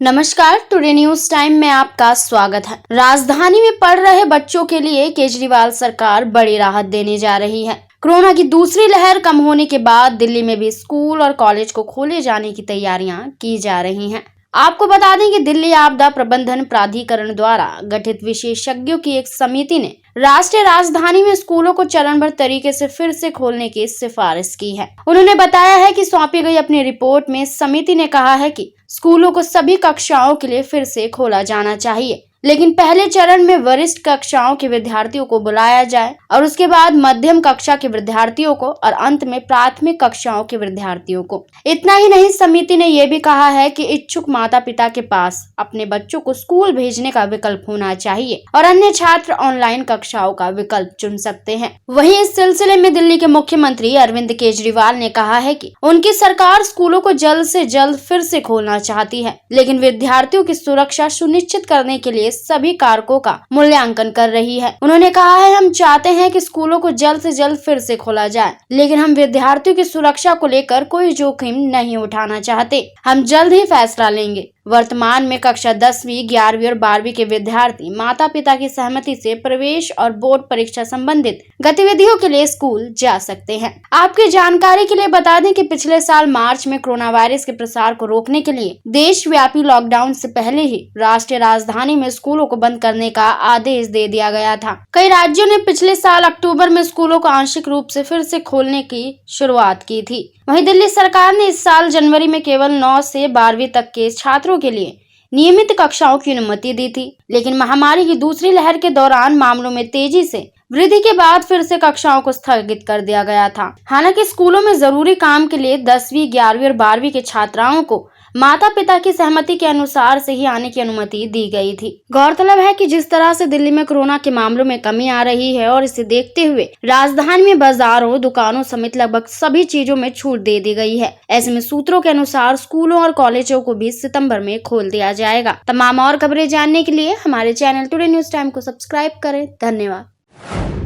नमस्कार, today news time में आपका स्वागत है। राजधानी में पढ़ रहे बच्चों के लिए केजरीवाल सरकार बड़ी राहत देने जा रही है। कोरोना की दूसरी लहर कम होने के बाद दिल्ली में भी स्कूल और कॉलेज को खोले जाने की तैयारियां की जा रही हैं। आपको बता दें कि दिल्ली आपदा प्रबंधन प्राधिकरण द्वारा गठित विशेषज्ञों की एक समिति ने राष्ट्रीय राजधानी में स्कूलों को चरणबद्ध तरीके से फिर से खोलने की सिफारिश की है। उन्होंने बताया है कि सौंपी गई अपनी रिपोर्ट में समिति ने कहा है कि स्कूलों को सभी कक्षाओं के लिए फिर से खोला जाना चाहिए, लेकिन पहले चरण में वरिष्ठ कक्षाओं के विद्यार्थियों को बुलाया जाए और उसके बाद मध्यम कक्षा के विद्यार्थियों को और अंत में प्राथमिक कक्षाओं के विद्यार्थियों को। इतना ही नहीं, समिति ने यह भी कहा है कि इच्छुक माता पिता के पास अपने बच्चों को स्कूल भेजने का विकल्प होना चाहिए और अन्य छात्र ऑनलाइन कक्षाओं का विकल्प चुन सकते हैं। वहीं इस सिलसिले में दिल्ली के मुख्यमंत्री अरविंद केजरीवाल ने कहा है कि उनकी सरकार स्कूलों को जल्द से जल्द फिर से खोलना चाहती है, लेकिन विद्यार्थियों की सुरक्षा सुनिश्चित करने के लिए सभी कारकों का मूल्यांकन कर रही है। उन्होंने कहा है, हम चाहते हैं कि स्कूलों को जल्द से जल्द फिर से खोला जाए, लेकिन हम विद्यार्थियों की सुरक्षा को लेकर कोई जोखिम नहीं उठाना चाहते। हम जल्द ही फैसला लेंगे। वर्तमान में कक्षा 10वीं, 11वीं और 12वीं के विद्यार्थी माता पिता की सहमति से प्रवेश और बोर्ड परीक्षा संबंधित गतिविधियों के लिए स्कूल जा सकते हैं। आपकी जानकारी के लिए बता दें कि पिछले साल मार्च में कोरोना वायरस के प्रसार को रोकने के लिए देशव्यापी लॉकडाउन से पहले ही राष्ट्रीय राजधानी में स्कूलों को बंद करने का आदेश दे दिया गया था। कई राज्यों ने पिछले साल अक्टूबर में स्कूलों को आंशिक रूप से फिर से खोलने की शुरुआत की थी। वहीं दिल्ली सरकार ने इस साल जनवरी में केवल 9 से 12वीं तक के छात्रों के लिए नियमित कक्षाओं की अनुमति दी थी, लेकिन महामारी की दूसरी लहर के दौरान मामलों में तेजी से वृद्धि के बाद फिर से कक्षाओं को स्थगित कर दिया गया था। हालांकि स्कूलों में जरूरी काम के लिए 10वीं, 11वीं और 12वीं के छात्राओं को माता पिता की सहमति के अनुसार से ही आने की अनुमति दी गई थी। गौरतलब है कि जिस तरह से दिल्ली में कोरोना के मामलों में कमी आ रही है और इसे देखते हुए राजधानी में बाजारों, दुकानों समेत लगभग सभी चीजों में छूट दे दी गई है। ऐसे में सूत्रों के अनुसार स्कूलों और कॉलेजों को भी सितंबर में खोल दिया जाएगा। तमाम और खबरें जानने के लिए हमारे चैनल टुडे न्यूज टाइम को सब्सक्राइब करें। धन्यवाद।